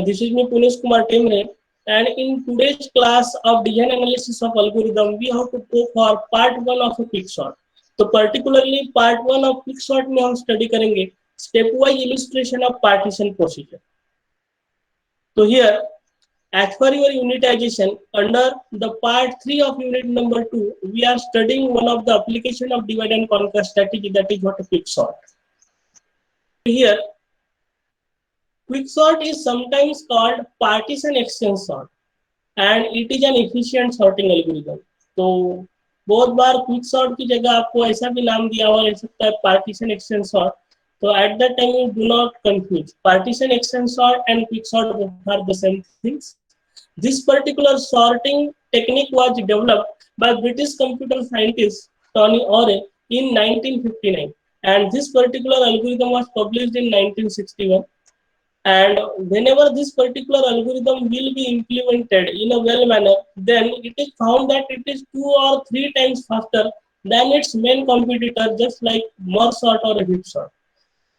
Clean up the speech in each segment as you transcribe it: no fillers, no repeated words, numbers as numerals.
This is me, Punesh Kumar Temre, and in today's class of design analysis of algorithm, we have to go for part one of a quicksort. तो particularly part one of quicksort में हम study करेंगे step wise illustration of partition procedure. So here, as for your unitization, under the part 3 of unit number 2, we are studying one of the application of divide and conquer strategy, that is what a quicksort. Here, quicksort is sometimes called partition extend sort and it is an efficient sorting algorithm. तो बहुत बार quicksort की जगह आपको ऐसा भी नाम दिया हुआ रह सकता है partition extend sort. So at that time you do not confuse. Partition extend sort and quicksort both are the same things. This particular sorting technique was developed by British computer scientist Tony Orey in 1959, and this particular algorithm was published in 1961. And whenever this particular algorithm will be implemented in a well manner, then it is found that it is 2 or 3 times faster than its main competitor, just like merge sort or a heap sort.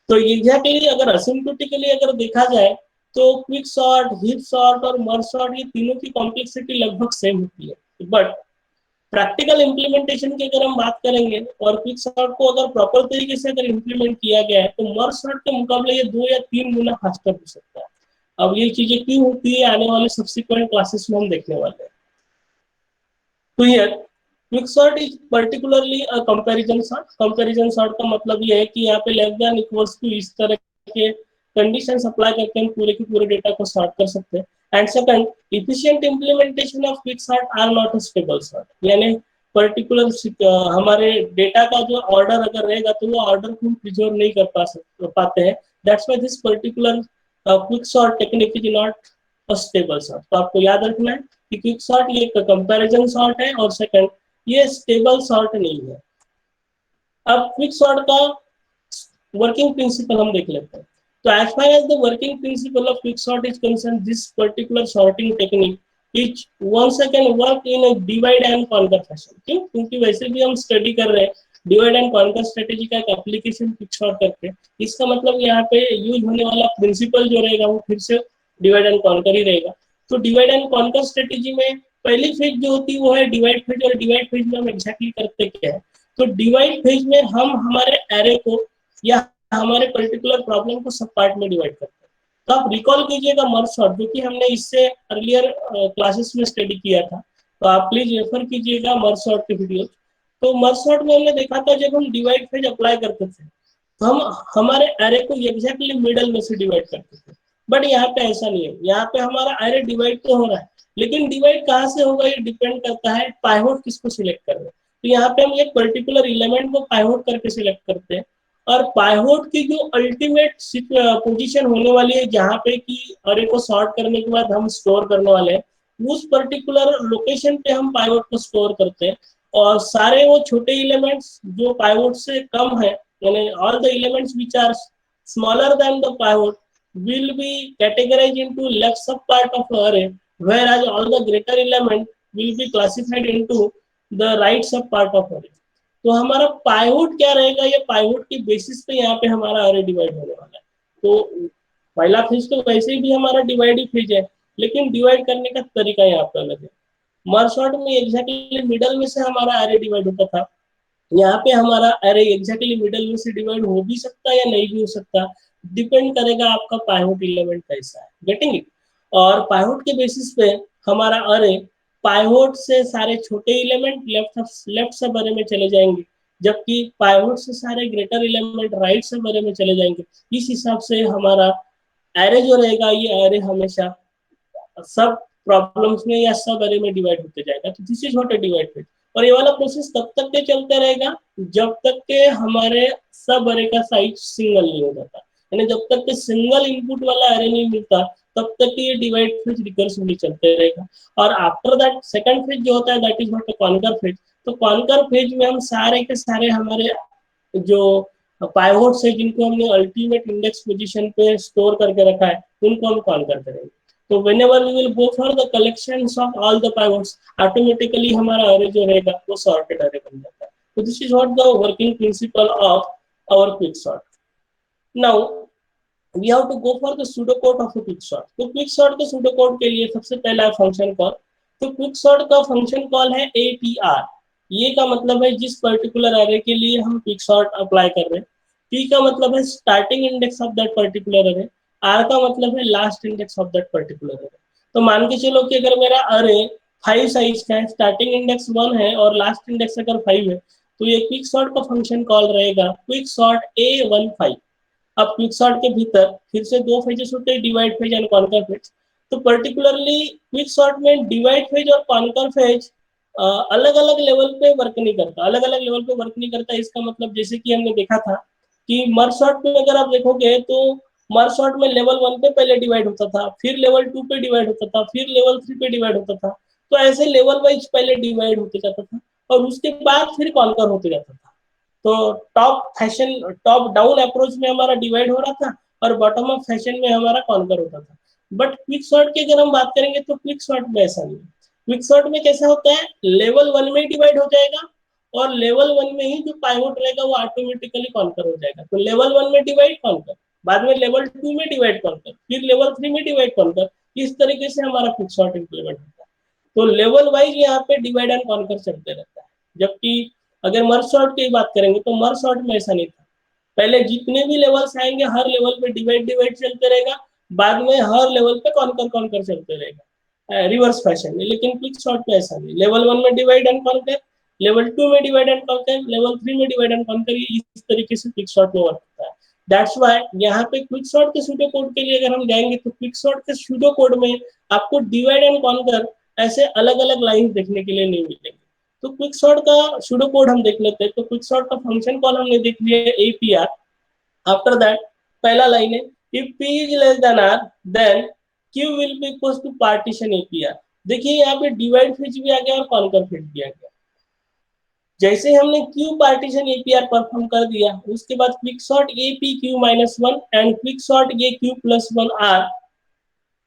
तो exactly अगर asymptotically अगर देखा जाए तो quick sort, heap sort और merge sort ये तीनों की कॉम्प्लेक्सिटी लगभग सेम होती है, बट प्रैक्टिकल इम्प्लीमेंटेशन की अगर हम बात करेंगे और क्विक सॉर्ट को अगर प्रॉपर तरीके से अगर इम्प्लीमेंट किया गया है तो मर्ज सॉर्ट के मुकाबले ये 2 या 3 गुना फास्टर हो सकता है. अब ये चीजें क्यों होती है आने वाले सब्सिक्वेंट क्लासेस में हम देखने वाले हैं. तो here quicksort is particularly a comparison sort. Comparison sort का मतलब ये है कि यहाँ पे लेस देन इक्वल्स टू इस तरह के कंडीशंस अप्लाई करके हम पूरे के पूरे डेटा को सॉर्ट कर सकते हैं. And second, efficient implementation of quicksort are not a stable sort. यानी पर्टिकुलर हमारे डेटा का जो ऑर्डर अगर रहेगा तो वो ऑर्डर को हम प्रिजर्व नहीं कर पाते हैं. That's why this particular quicksort technique is not a stable sort. तो आपको याद रखना है कि क्विकसॉर्ट ये एक कंपैरिजन सॉर्ट है और सेकंड ये स्टेबल सॉर्ट नहीं है. अब क्विकसॉर्ट का वर्किंग प्रिंसिपल हम देख लेते हैं. तो as far as the working principle of quicksort is concern, this particular sorting technique is once again work in a divide and conquer fashion. क्यों? क्योंकि वैसे भी हम स्टडी कर रहे हैं डिवाइड एंड कॉन्कर स्ट्रेटेजी का एक एप्लीकेशन क्विकसॉर्ट करके. इसका मतलब यहाँ पे यूज होने वाला प्रिंसिपल जो रहेगा वो फिर से डिवाइड एंड कॉन्कर ही रहेगा. तो डिवाइड एंड कॉन्कर स्ट्रेटेजी में पहली फेज जो होती है वो है डिवाइड फेज. और डिवाइड फेज में हम एग्जैक्टली करते क्या है, तो डिवाइड फेज में हम हमारे एरे को या हमारे पर्टिकुलर प्रॉब्लम को सब पार्ट में डिवाइड करते हैं. तो आप रिकॉल कीजिएगा मर्ज सॉर्ट, जो कि हमने इससे अर्लियर क्लासेस में स्टडी किया था. तो आप प्लीज रेफर कीजिएगा मर्ज सॉर्ट के वीडियो. तो मर्ज सॉर्ट में हमने देखा था जब हम डिवाइड फेज अप्लाई करते थे तो हम हमारे एरे को एग्जैक्टली मिडल में से डिवाइड करते थे. बट यहाँ पे ऐसा नहीं है. यहाँ पे हमारा एरे डिवाइड तो हो रहा है, लेकिन डिवाइड कहाँ से होगा ये डिपेंड करता है पाइवोट किसको सिलेक्ट कर रहे हैं. तो यहाँ पे हम एक पर्टिकुलर एलिमेंट को पाइवोट करके सिलेक्ट करते हैं और पाइवोट की जो अल्टीमेट पोजीशन होने वाली है जहाँ पे कि अरे को सॉर्ट करने के बाद हम स्टोर करने वाले हैं, उस पर्टिकुलर लोकेशन पे हम पाइवोट को स्टोर करते हैं. और सारे वो छोटे एलिमेंट्स जो पाइवोट से कम है, यानी all the elements which are smaller than the pivot will be categorized into left sub part of the array, whereas all the greater element will be classified into the right sub part of array. तो हमारा pivot क्या रहेगा, ये pivot की basis पे यहाँ पे हमारा अरे डिवाइड होने वाला है. तो पहला फेज तो वैसे भी हमारा डिवाइड ही फेज है, लेकिन डिवाइड करने का तरीका यहाँ पे अलग है. मर्ज सॉर्ट में एग्जैक्टली मिडल में से हमारा अरे डिवाइड होता था. यहाँ पे हमारा अरे एग्जैक्टली मिडल में से डिवाइड हो भी सकता है या नहीं भी हो सकता, डिपेंड करेगा आपका पाइवोट एलिमेंट कैसा है. Getting it? और पाइवोट के बेसिस पे हमारा अरे पाइवोट से सारे छोटे एलिमेंट लेफ्ट सब अरे में चले जाएंगे, जबकि पाइवोट से सारे greater element right sub array में चले जाएंगे. इस हिसाब से हमारा अरे जो रहेगा ये अरे हमेशा सब प्रॉब्लम्स में या सब अरे में डिवाइड होते जाएगा. तो this is what a divide phase. और ये वाला प्रोसेस तब तक के चलता रहेगा जब तक के हमारे सब अरे का साइज सिंगल नहीं हो जाता. यानी जब तक के सिंगल इनपुट वाला अरे नहीं मिलता तब तक ये डिवाइड फेज रिकर्सिवली चलते रहेगा. और आफ्टर दैट सेकंड फेज जो होता है that is what a conquer phase. तो कॉन्कर फेज में हम सारे के सारे हमारे जो पाइवोट्स है जिनको हमने अल्टीमेट इंडेक्स पोजीशन पे स्टोर करके रखा है उनको हम कॉन्कर करेंगे. तो whenever we will go for the collections of all the pivots, automatically हमारा array जो रहेगा वो sorted array बन जाता है. So this is what the working principle of our quicksort. Now we have to go for the pseudo code of a quick sort. तो quick sort के pseudo code के लिए सबसे पहला है फंक्शन कॉल। तो क्विक सॉर्ट का function call है APR। ये का मतलब है जिस पर्टिकुलर एरे के लिए हम क्विक सॉर्ट अप्लाई कर रहे हैं। P का मतलब है starting index of that particular array. R का मतलब है last index of that particular array. तो मान के चलो कि अगर मेरा अरे 5 साइज का है, स्टार्टिंग इंडेक्स 1 है और लास्ट इंडेक्स अगर 5 है, तो ये क्विक सॉर्ट का फंक्शन कॉल रहेगा क्विक सॉर्ट A15। अब क्विकसॉर्ट के भीतर फिर से दो फेजेस होते हैं, divide phase and conquer phase. तो पर्टिकुलरली क्विकसॉर्ट में डिवाइड फेज और कॉन्कर फेज अलग अलग लेवल पे वर्क नहीं करता, अलग अलग लेवल पे वर्क नहीं करता। इसका मतलब जैसे कि हमने देखा था कि मर्ज सॉर्ट में अगर आप देखोगे तो मर्ज सॉर्ट में लेवल 1 पे पहले डिवाइड होता था, फिर लेवल 2 पे डिवाइड होता था, फिर लेवल 3 पे डिवाइड होता था। तो ऐसे लेवल वाइज पहले डिवाइड होते जाता था और उसके बाद फिर कॉन्कर होते जाता था। तो टॉप डाउन अप्रोच में हमारा डिवाइड हो रहा था और बॉटम अप फैशन में हमारा कॉन्कर होता था। बट क्विक सॉर्ट की अगर हम बात करेंगे तो क्विक सॉर्ट में ऐसा नहीं। क्विक सॉर्ट में कैसा होता है, लेवल 1 में डिवाइड हो जाएगा और लेवल 1 में ही जो पाइवोट रहेगा वो ऑटोमेटिकली कॉन्कर हो जाएगा। तो लेवल 1 में डिवाइड कॉन्कर, बाद में लेवल 2 में डिवाइड कॉन्कर, फिर लेवल 3 में डिवाइड कॉन्कर। इस तरीके से हमारा क्विक सॉर्ट इंप्लीमेंट होता है। तो लेवल वाइज यहाँ पे डिवाइड एंड कॉन्कर चलते रहता है। जबकि अगर मर्ज सॉर्ट की बात करेंगे तो मर्ज सॉर्ट में ऐसा नहीं था। पहले जितने भी लेवल्स आएंगे हर लेवल पे डिवाइड डिवाइड चलते रहेगा, बाद में हर लेवल पे कॉन्कर कॉन्कर चलते रहेगा रिवर्स फैशन में। लेकिन क्विक सॉर्ट में ऐसा नहीं, लेवल 1 में डिवाइड एंड कॉन्कर, लेवल 2 में डिवाइड एंड कॉन्कर, लेवल 3 में डिवाइड एंड कॉन्कर। इस तरीके से क्विक सॉर्ट में वर्क होता है। दैट्स व्हाई यहाँ पे क्विक सॉर्ट के सूडो कोड के लिए अगर हम जाएंगे तो क्विक सॉर्ट के सूडो कोड में आपको डिवाइड एंड कॉन्कर ऐसे अलग अलग लाइन देखने के लिए नहीं मिलेंगे। तो क्विक सॉर्ट का सूडो कोड हम देख लेते हैं। तो क्विक सॉर्ट का फंक्शन कॉल हमने देख लिया APR। आफ्टर दैट पहला लाइन है, if P is less than R then Q will be equal to partition APR। देखिए यहाँ पे डिवाइड फेज भी आ गया और कॉन्कर फेज भी आ गया। जैसे हमने Q पार्टीशन APR परफॉर्म कर दिया, उसके बाद quick sort APQ-1 and quick sort AQ+1R।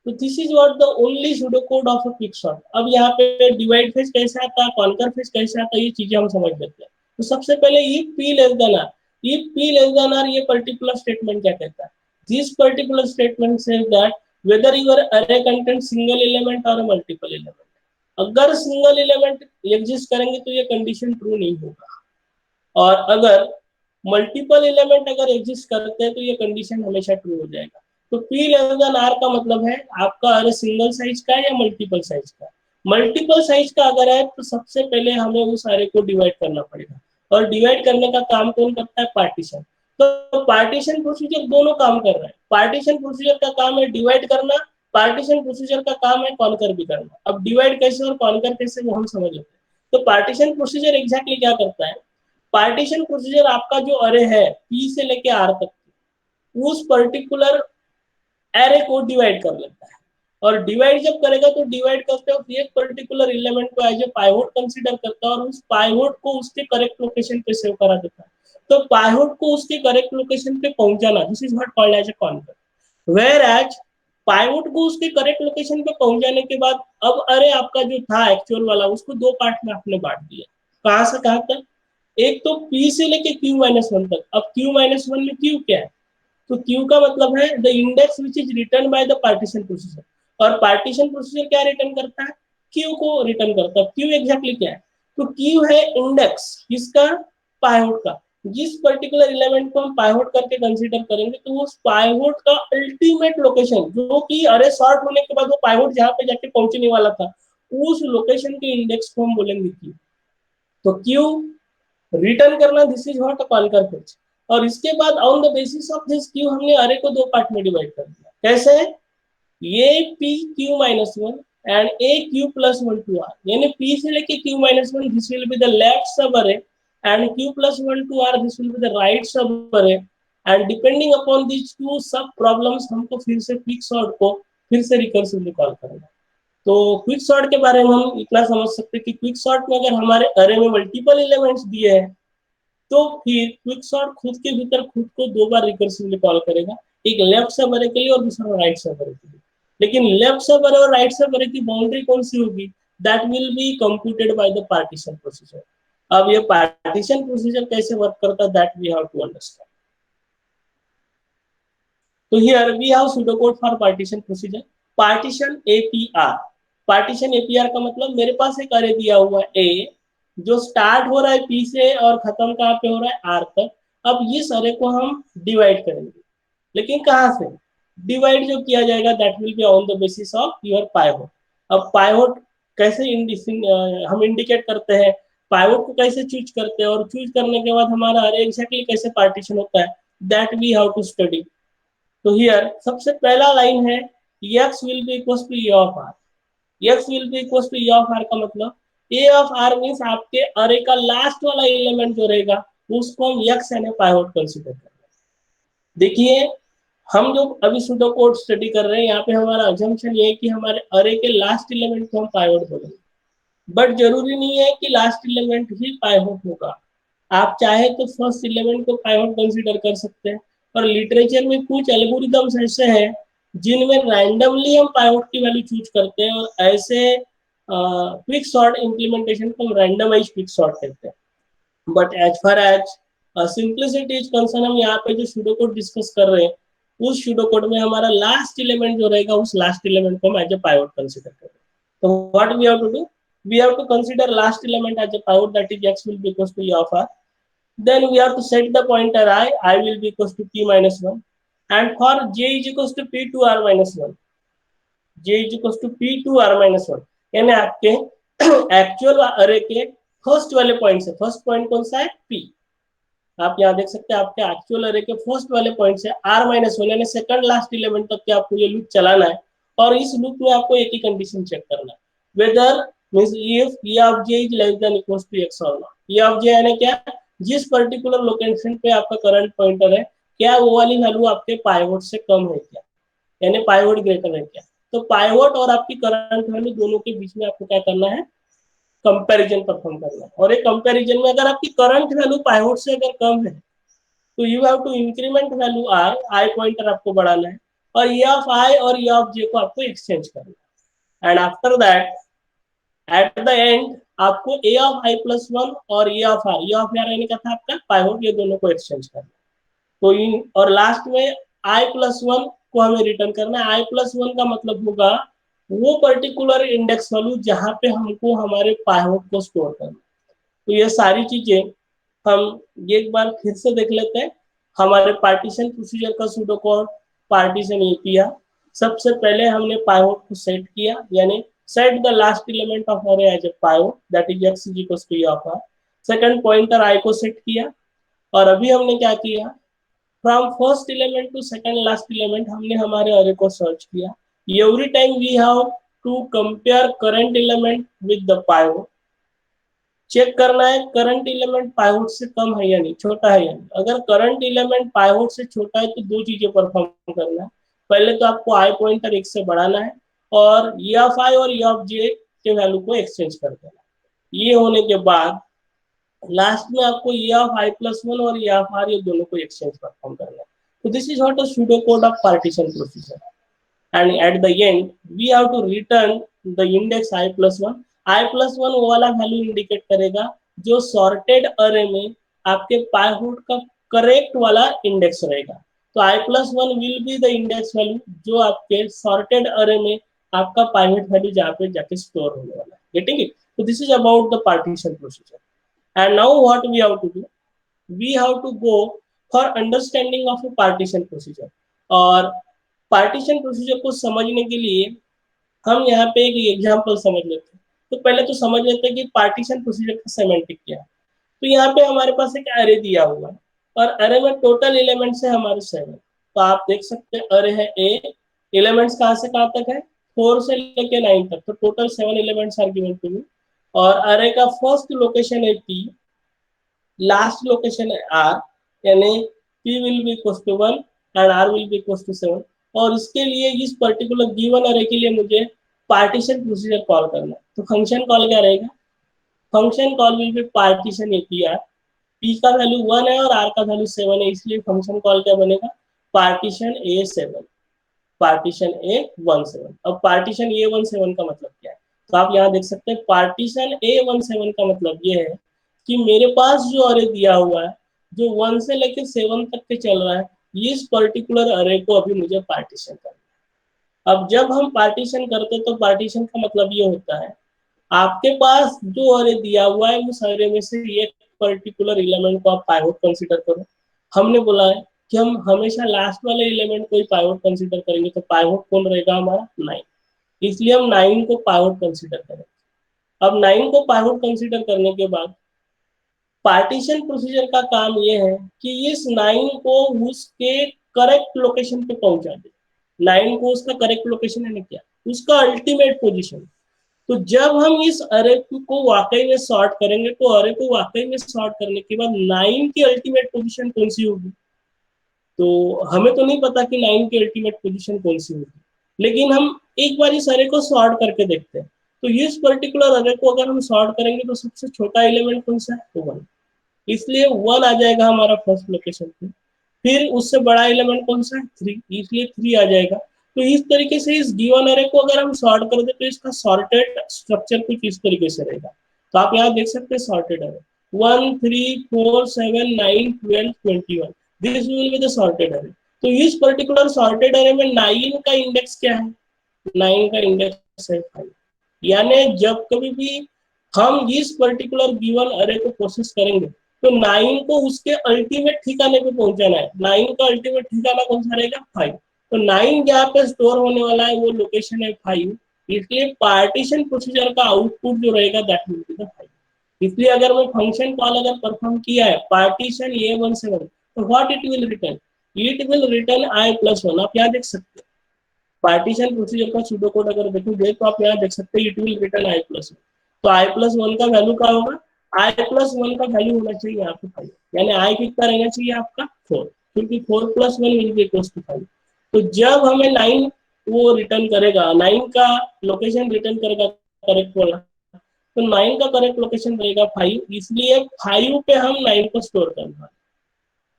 तो this is what the only pseudo code of a quick sort. अब यहाँ पे डिवाइड फेज कैसे आता है, कॉन्कर फेज कैसे आता है, ये चीजें हम समझ लेते हैं। तो सबसे पहले if P less than R, if P less than R ये पर्टिकुलर स्टेटमेंट क्या कहता है? This particular statement says that whether your अरे कंटेंट सिंगल एलिमेंट और मल्टीपल एलिमेंट। अगर सिंगल एलिमेंट एग्जिस्ट करेंगे तो ये कंडीशन ट्रू नहीं होगा, और अगर मल्टीपल एलिमेंट अगर एग्जिस्ट करते हैं तो ये कंडीशन हमेशा ट्रू हो जाएगा। तो P लेस देन R का मतलब है आपका अरे सिंगल साइज का है या मल्टीपल साइज का। मल्टीपल साइज का अगर है तो सबसे पहले हमें उस अरे को डिवाइड करना पड़ेगा, और डिवाइड करने का काम कौन करता है? पार्टीशन। तो पार्टीशन प्रोसीजर दोनों काम कर रहा है। पार्टीशन प्रोसीजर का काम है डिवाइड करना, पार्टीशन प्रोसीजर का काम है कॉन्कर भी करना। अब डिवाइड कैसे और कॉन्कर कैसे वो हम समझ लेते हैं। तो पार्टीशन प्रोसीजर एग्जैक्टली क्या करता है? पार्टीशन प्रोसीजर आपका जो अरे है P से लेके R तक, उस पर्टिकुलर एरे को डिवाइड कर लेता है। और डिवाइड जब करेगा तो डिवाइड करते वक्त एक पर्टिकुलर एलिमेंट को एज ए पाइवोट कंसीडर करता है और उस पाइवोट को उसके करेक्ट लोकेशन पे सेव करा देता है। तो पाइवोट को उसके करेक्ट लोकेशन पे पहुंचाना, this is what called as a conquer. Where as pivot को उसके करेक्ट लोकेशन पे पहुंचाने के बाद अब अरे आपका जो था एक्चुअल वाला, उसको दो पार्ट में आपने बांट दिया। कहां से कहां तक? एक तो P से लेके Q-1 तक। अब Q-1 में Q क्या है? तो Q का मतलब है the index which is return bye the partition procedure. और पार्टीशन प्रोसीजर क्या रिटर्न करता है? Q को रिटर्न करता है। Q एग्जैक्टली क्या है? तो Q है इंडेक्स किसका? पाइवोट का। जिस पर्टिकुलर एलिमेंट को हम पाइवोट करके कंसीडर करेंगे तो उस पाइवोट का अल्टीमेट लोकेशन, जो कि अरे सॉर्ट होने के बाद वो पाइवोट जहां पे जाके पहुंचने वाला था, उस लोकेशन के इंडेक्स को हम बोलेंगे Q। तो Q रिटर्न करना, this is what conquer phase. और इसके बाद on the basis of this Q हमने अरे को दो पार्ट में डिवाइड कर दिया। कैसे? ये PQ-1 and AQ+1 to R, यानी P से लेके Q-1 this will be the left सब array and Q+1 to R this will be the right sub array. And depending upon this two sub problems हमको फिर से quick sort को फिर से रिकर्सिवली कॉल करना। तो क्विक सॉर्ट के बारे में हम इतना समझ सकते हैं कि क्विक सॉर्ट में अगर हमारे अरे में मल्टीपल एलिमेंट्स दिए हैं तो फिर क्विक सॉर्ट खुद के भीतर खुद को दो बार रिकर्सिवली कॉल करेगा, एक लेफ्ट सब अरे के लिए और दूसरा राइट सब अरे के लिए। लेकिन लेफ्ट सब अरे और राइट सब अरे की बाउंड्री कौन सी होगी? That will be computed by the partition procedure. अब ये पार्टीशन प्रोसीजर कैसे वर्क करता है that we have to understand. तो here we have pseudocode for partition procedure. Partition APR, partition APR का मतलब मेरे पास एक अरे दिया हुआ है ए, जो स्टार्ट हो रहा है पी से और खत्म कहाँ पे हो रहा है आर तक। अब इस अरे को हम डिवाइड करेंगे, लेकिन कहाँ से डिवाइड जो किया जाएगा, that will be on the basis of your pivot. अब पाइवोट कैसे हम इंडिकेट करते हैं, पाइवोट को कैसे चूज करते हैं, और चूज करने के बाद हमारा अरे एग्जैक्टली कैसे पार्टीशन होता है, that we have to study. तो हियर सबसे पहला लाइन है x will be equal to a of r. x will be equal to a of r का मतलब ए ऑफ आर मीन्स आपके अरे का लास्ट वाला एलिमेंट जो रहेगा उसको हम x यानी पाइवोट कंसीडर कर रहे हैं। देखिए हम जो अभी सूडो कोड स्टडी कर रहे हैं, यहाँ पे हमारा अजम्पशन ये है कि हमारे अरे के लास्ट एलिमेंट को हम पाइवोट बोलेंगे, बट जरूरी नहीं है कि लास्ट एलिमेंट ही पाइवोट होगा। आप चाहे तो फर्स्ट एलिमेंट को पाइवोट कंसीडर कर सकते हैं। और लिटरेचर में कुछ एल्गोरिदम्स ऐसे हैं जिनमें रैंडमली हम पाइवोट की वैल्यू चूज करते हैं, और ऐसे क्विक सॉर्ट इम्प्लीमेंटेशन को हम रैंडमाइज क्विक सॉर्ट कहते हैं। But as far as simplicity is concern, हम यहाँ पे जो सूडो कोड डिस्कस कर रहे हैं उस सूडो कोड में हमारा लास्ट एलिमेंट जो रहेगा उस लास्ट एलिमेंट को हम एज ए पाइवोट कंसीडर कर रहे हैं। तो what we have to do, we have to consider last element as a pivot, that is x will be equals to e of r. Then we have to set the pointer I will be equals to p minus 1, and for j is equals to p to r minus 1, j is equals to p to r minus 1, यानी आपके actual अरे के first वाले point से, first point कौन सा है p, आप यहाँ देख सकते हैं आपके एक्चुअल अरे के फर्स्ट वाले पॉइंट से r माइनस 1 यानी सेकंड लास्ट एलिमेंट तक के आपको ये लूप चलाना है, और इस लूप में आपको एक ही कंडीशन चेक करना है, whether means if e of j is less than equals to x or not। e of j यानी क्या, जिस पर्टिकुलर लोकेशन पे आपका करंट पॉइंटर है क्या वो वाली वैल्यू आपके पाइवोट से कम है क्या, यानी पाइवोट ग्रेटर है क्या। तो पाइवोट और आपकी करंट वैल्यू दोनों के बीच में आपको क्या करना है, कंपैरिजन परफॉर्म करना है। और एक कंपैरिजन में अगर आपकी करंट वैल्यू पाइवोट से अगर कम है तो you have to increment value i pointer आपको बढ़ाना है, और e of i और e of j को आपको एक्सचेंज करना है। And after that at the and आपको a of i plus 1 और e of r, यानी क्या था आपका पाइवोट, ये दोनों को एक्सचेंज करना है। तो इन और लास्ट में i plus 1 को हमें रिटर्न करना है। i plus 1 का मतलब होगा वो पर्टिकुलर इंडेक्स वैल्यू जहां पे हमको हमारे पाइवोट को स्टोर करना है। तो ये सारी चीजें हम एक बार फिर से देख लेते हैं। हमारे पार्टीशन प्रोसीजर का सूडो कोड पार्टीशन एपीआर, सबसे पहले हमने पाइवोट को सेट किया, यानी set the last element of array as a pivot, that is x is equals to e of r। Second pointer i को सेट किया, और अभी हमने क्या किया, from first element to second last element हमने हमारे अरे को सर्च किया। Every time we have to compare current element with the pivot, check करना है करंट एलिमेंट पाइवोट से कम है या नहीं, छोटा है या नहीं। अगर करंट एलिमेंट पाइवोट से छोटा है तो दो चीजें परफॉर्म करना है, पहले तो आपको आई पॉइंटर एक से बढ़ाना है, और e of i और e of j के वैल्यू को एक्सचेंज कर देना। ये होने के बाद लास्ट में आपको e of i plus 1 और e of r ये दोनों को एक्सचेंज परफॉर्म करना है। तो this is what a pseudo code of partition procedure, and at the end we have to return the index i plus 1। i plus 1 वो वाला value indicate करेगा जो सॉर्टेड अरे में आपके पाइवोट का करेक्ट वाला इंडेक्स रहेगा। तो i plus 1 will be the index value जो आपके सॉर्टेड अरे में आपका पाइवोट वैल्यू जहाँ पे जाके स्टोर होने वाला है। Getting it? तो this is about the partition procedure. And now what we have to do, we have to go for understanding of a partition procedure. और पार्टीशन प्रोसीजर को समझने के लिए हम यहाँ पे एक एग्जांपल समझ लेते हैं। तो पहले तो समझ लेते हैं कि पार्टीशन प्रोसीजर का सेमेंटिक क्या है। तो यहाँ पे हमारे पास एक अरे दिया हुआ है, और अरे में टोटल एलिमेंट्स है हमारे 7। तो आप देख सकते हैं अरे है ए, एलिमेंट्स कहाँ से कहाँ तक है, 4 से लेके 9 तक, तो total 7 elements are given to you. और अरे का फर्स्ट लोकेशन है पी, लास्ट लोकेशन है आर, यानी p will be equal to 1 and r will be equal to 7। और इसके लिए इस पर्टिकुलर गिवन अरे के लिए मुझे पार्टीशन प्रोसीजर कॉल करना है। तो फंक्शन कॉल क्या रहेगा, function call will be partition APR. P का वैल्यू 1 है और आर का वैल्यू 7 है, इसलिए फंक्शन कॉल क्या बनेगा, पार्टीशन A7, पार्टीशन A17। अब पार्टीशन A17 का मतलब क्या है, तो आप यहाँ देख सकते हैं पार्टीशन A17 का मतलब ये है कि मेरे पास जो अरे दिया हुआ है जो 1 से लेकर 7 तक के चल रहा है इस पर्टिकुलर अरे को अभी मुझे पार्टीशन करना। अब जब हम पार्टीशन करते तो पार्टीशन का मतलब ये होता है आपके पास जो अरे दिया हुआ है उस अरे में से एक पर्टिकुलर एलिमेंट को आप पाइवट कंसीडर करो। हमने बोला है कि हम हमेशा लास्ट वाले एलिमेंट को ही पाइवट कंसीडर करेंगे, तो पाइवट कौन रहेगा हमारा 9, इसलिए हम 9 को पाइवट कंसीडर करेंगे। अब 9 को पाइवट कंसीडर करने के बाद पार्टीशन प्रोसीजर का काम ये है कि इस 9 को उसके करेक्ट लोकेशन पे पहुंचा दे। 9 को उसका करेक्ट लोकेशन है ना, क्या उसका अल्टीमेट पोजीशन। तो जब हम इस अरे को वाकई में सॉर्ट करेंगे तो अरे को वाकई में सॉर्ट करने के बाद 9 की अल्टीमेट पोजीशन कौन सी होगी, तो हमें तो नहीं पता कि 9 की अल्टीमेट पोजीशन कौन सी होगी, लेकिन हम एक बार इस अरे को सॉर्ट करके देखते हैं। तो इस पर्टिकुलर अरे को अगर हम सॉर्ट करेंगे तो सबसे छोटा एलिमेंट कौन सा है, तो 1, इसलिए 1 आ जाएगा हमारा फर्स्ट लोकेशन पे। फिर उससे बड़ा एलिमेंट कौन सा है 3, इसलिए 3 आ जाएगा। तो इस तरीके से इस गिवन अरे को अगर हम सॉर्ट कर दे तो इसका सॉर्टेड स्ट्रक्चर कुछ इस तरीके से रहेगा। तो आप यहाँ देख सकते हैं सॉर्टेड अरे 1 3 4 7 9 12 21, this will be the sorted अरे। तो इस पर्टिकुलर सॉर्टेड अरे में 9 का इंडेक्स क्या है, 9 का इंडेक्स है 5। यानी जब कभी भी हम इस पर्टिकुलर गिवन अरे को प्रोसेस करेंगे तो 9 को उसके अल्टीमेट ठिकाने पे पहुंचाना है। 9 का अल्टीमेट ठिकाना कौन सा रहेगा 5। तो 9 जहाँ पे स्टोर होने वाला है वो लोकेशन है 5, इसलिए पार्टीशन प्रोसीजर का आउटपुट जो रहेगा दैट विल बी द 5। इसलिए अगर मैं फंक्शन कॉल अगर परफॉर्म किया है पार्टीशन A17 तो what it will return, it will return I+1। आप यहाँ देख सकते हैं पार्टीशन प्रोसीजर का सूडो कोड अगर देखोगे तो आप यहाँ देख सकते हैं इट विल रिटर्न I+1। तो I+1 का वैल्यू क्या होगा, I+1 का वैल्यू होना चाहिए यहाँ पे 5, यानी I कितना रहना चाहिए आपका 4, क्योंकि 4+1 विल बी इक्वल्स टू 5। तो जब हमें 9 वो रिटर्न करेगा, 9 का लोकेशन रिटर्न करेगा करेक्ट वाला, तो 9 का करेक्ट लोकेशन रहेगा 5, इसलिए 5 पे हम 9 को स्टोर करना है।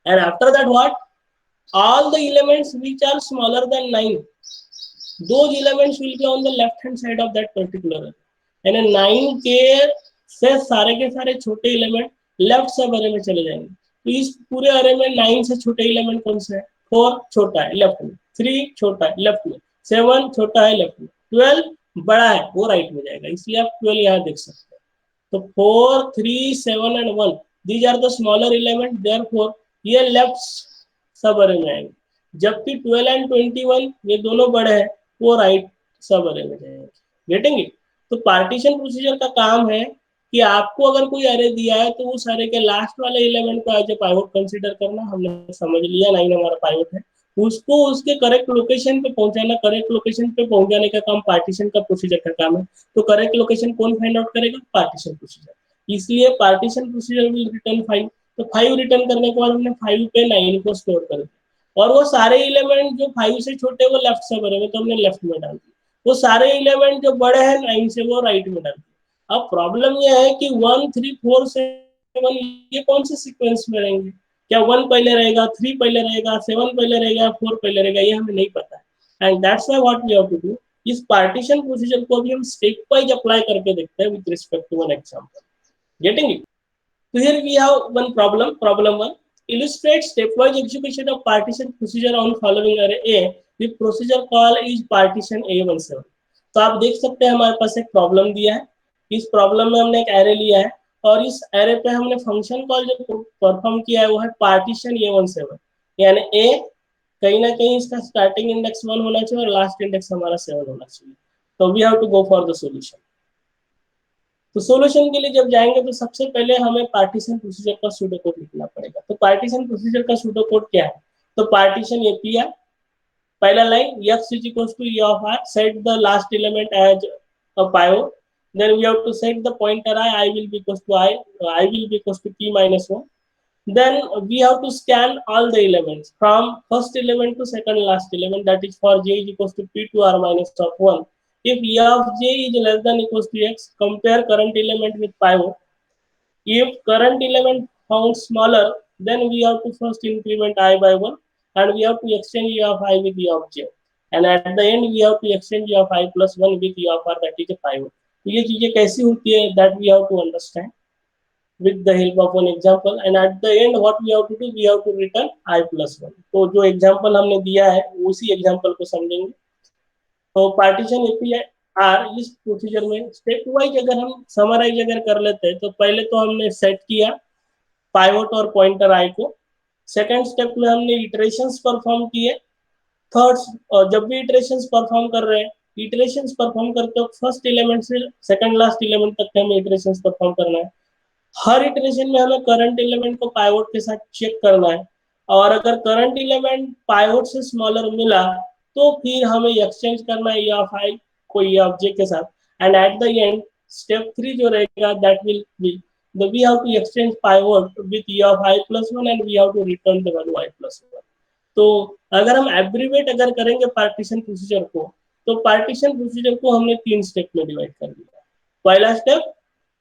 And after that what, all the elements which are smaller than 9, those elements will be on the left hand side of that particular array। यानी 9 के से सारे के सारे छोटे एलिमेंट लेफ्ट सब अरे में चले जाएंगे। तो इस पूरे अरे में 9 से छोटे एलिमेंट कौन से है, 4 छोटा है लेफ्ट में, 3 छोटा है लेफ्ट में, 7 छोटा है लेफ्ट में, 12 बड़ा है वो राइट में जाएगा, इसलिए आप 12 यहाँ देख सकते हैं। तो 4 3 7 and 1 these are the smaller element, therefore ये लेफ्ट सब अरे में आएंगे, जबकि 12 एंड 21 ये दोनों बड़े हैं वो राइट सब अरे में जाएंगे। Getting it. तो पार्टीशन प्रोसीजर का काम है कि आपको अगर कोई अरे दिया है तो उस अरे के लास्ट वाले एलिमेंट को एज ए पाइवट कंसीडर करना, हमने समझ लिया 9 हमारा पाइवट है, उसको उसके करेक्ट लोकेशन पे पहुंचाना। करेक्ट लोकेशन पे पहुंचाने का काम पार्टीशन का प्रोसीजर का काम है। तो करेक्ट लोकेशन कौन फाइंड आउट करेगा, पार्टीशन प्रोसीजर, इसलिए पार्टीशन प्रोसीजर विल रिटर्न 5। तो 5 रिटर्न करने के बाद हमने 5 पे 9 को स्टोर कर दिया, और वो सारे एलिमेंट जो 5 से छोटे वो लेफ्ट सब अरे में, तो हमने लेफ्ट में डाल दिया। वो सारे एलिमेंट जो बड़े हैं 9 से वो राइट में डाल दिया। अब प्रॉब्लम ये है कि 1 3 4 7 ये कौन से सीक्वेंस में रहेंगे, क्या 1 पहले रहेगा, 3 पहले रहेगा, 7 पहले रहेगा, 4 पहले रहेगा, ये हमें नहीं पता है। And that's why what we have to do, इस पार्टीशन प्रोसीजर को भी हम स्टेप वाइज अप्लाई करके देखते हैं with respect to one example. Getting it. So here we have one problem. Problem 1. Illustrate stepwise execution of partition procedure on following array A. The procedure call is partition A17। तो आप देख सकते हैं हमारे पास एक प्रॉब्लम दिया है। इस प्रॉब्लम में हमने एक एरे लिया है और इस एरे पे हमने फंक्शन कॉल जो परफॉर्म किया है वो है पार्टीशन A17। यानी A कहीं ना कहीं इसका स्टार्टिंग इंडेक्स 1 होना चाहिए और लास्ट इंडेक्स हमारा 7 होना चाहिए। तो we have to go for the solution. तो सॉल्यूशन के लिए जब जाएंगे तो सबसे पहले हमें पार्टीशन प्रोसीजर का सूडो कोड लिखना पड़ेगा। तो पार्टीशन प्रोसीजर का सूडो कोड क्या है, तो पार्टीशन एपीआर पहला line x is equals to e of r, set the last element as a pivot, then we have to set the pointer I will be equals to I will be equals to p minus 1, then we have to scan all the elements from first element to second last element, that is for j is equals to p to r minus of 1. If e of j is less than equals to x, compare current element with pivot. If current element found smaller, then we have to first increment I by 1 and we have to exchange e of I with e of j. And at the end we have to exchange e of I plus 1 with e of r, that is a pivot. तो ये चीजें कैसी होती है that we have to understand. with the help of one example, and at the end what we have to do, we have to return I plus 1. तो जो example हमने दिया है उसी एग्जाम्पल को समझेंगे। तो पार्टीशन एपीआई आर इस प्रोसीजर में स्टेप वाइज अगर हम समराइज अगर कर लेते हैं, तो पहले तो हमने सेट किया पाइवट और पॉइंटर आई को। सेकंड स्टेप में हमने इटरेशंस परफॉर्म किए। थर्ड, जब भी इटरेशंस परफॉर्म कर रहे हैं, इटरेशंस परफॉर्म करते वक्त फर्स्ट एलिमेंट से सेकंड लास्ट एलिमेंट तक के हमें इटरेशंस परफॉर्म करना है। हर इटरेशन में हमें करंट एलिमेंट को पाइवट के साथ चेक करना है, और अगर करंट एलिमेंट पाइवट से स्मॉलर मिला तो फिर हमें एक्सचेंज करना है ई ऑफ आई को ई ऑफ जे के साथ। And at the and step 3 जो रहेगा that will B we have to exchange pivot with e of I plus 1 and we have to return the value I plus 1। तो अगर हम एब्रीवेट अगर करेंगे पार्टीशन प्रोसीजर को, तो पार्टीशन प्रोसीजर को हमने 3 स्टेप में डिवाइड कर दिया। पहला स्टेप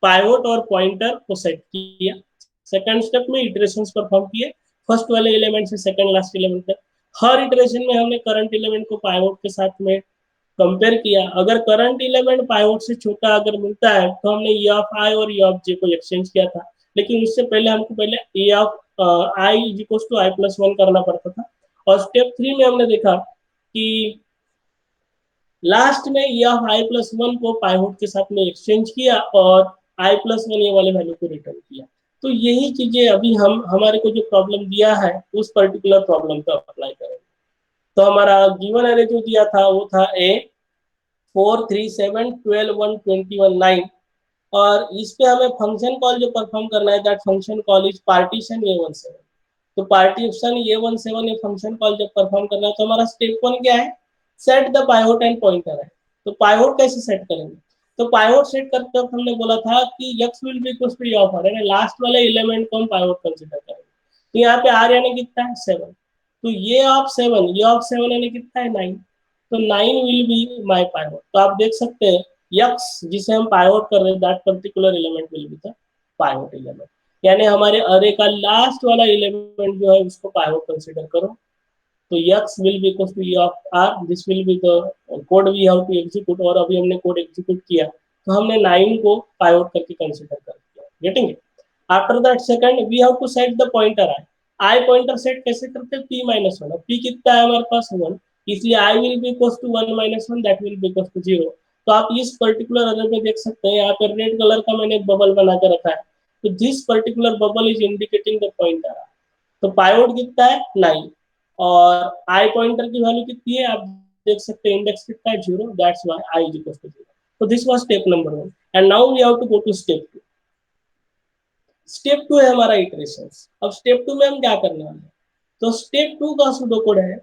पाइवट और पॉइंटर को सेट किया। सेकंड स्टेप में इटरेशंस परफॉर्म किए, फर्स्ट वाले एलिमेंट से सेकंड लास्ट एलिमेंट तक। हर इटरेशन में हमने करंट एलिमेंट को पाइवट के साथ में कंपेयर किया। अगर करंट एलिमेंट पाइवट से छोटा अगर मिलता है तो हमने ई ऑफ आई और ई ऑफ जे को एक्सचेंज किया था, लेकिन उससे पहले हमको पहले a of i is equal to i plus 1 करना पड़ता था। और स्टेप 3 में हमने देखा कि लास्ट में ई ऑफ आई प्लस 1 को पाइवट के साथ में एक्सचेंज किया और आई प्लस 1 ये वाले वैल्यू को रिटर्न किया। तो यही चीजें अभी हम हमारे को जो प्रॉब्लम दिया है उस पर्टिकुलर प्रॉब्लम पर अप्लाई करेंगे। तो हमारा गिवन एरे जो दिया था वो था ए 4 3 7 12 1 21 9, और इस पे हमें फंक्शन कॉल जो परफॉर्म करना है that function call is partition A17। तो पार्टीशन A17 ये फंक्शन कॉल जब परफॉर्म करना है तो हमारा स्टेप 1 क्या है, set the pivot and pointer है। तो पाइवट कैसे सेट करेंगे, तो पाइवट सेट करते वक्त हमने बोला था कि x will be equal to e of r, यानी लास्ट वाले एलिमेंट को हम पाइवट कंसीडर करेंगे। तो यहाँ पे r यानी कितना है 7, तो ये ऑफ 7 यानी कितना है 9, तो 9 विल बी माय पाइवट। तो आप देख सकते हैं x जिसे हम पाइवट कर रहे हैं that particular element will be the pivot element, यानी हमारे अरे का लास्ट वाला एलिमेंट जो है उसको पाइवट कंसीडर करो। तो x will be equal to e of r, this will be the code we have to execute, और अभी हमने कोड एग्जीक्यूट किया तो हमने 9 को पाइवट करके कंसीडर कर दिया। Getting it? After that second we have to set the pointer i pointer set कैसे करते हैं, p-1, अब p कितना है हमारे पास 1, इसलिए i will be equal to 1 minus 1 that will be equal to 0। तो आप इस पर्टिकुलर अरे में देख सकते हैं यहाँ पर रेड कलर का मैंने बबल बना के रखा है, तो this particular bubble is indicating the pointer. तो पाइवट कितना है 9 और आई पॉइंटर की वैल्यू कितनी है आप देख सकते हैं, इंडेक्स कितना है 0, that's why i is equal to 0। तो this was step number 1 and now we have to go to step 2। Step 2 है हमारा इटरेशंस। अब स्टेप 2 में हम क्या करने वाले हैं, तो स्टेप 2 का सूडो कोड है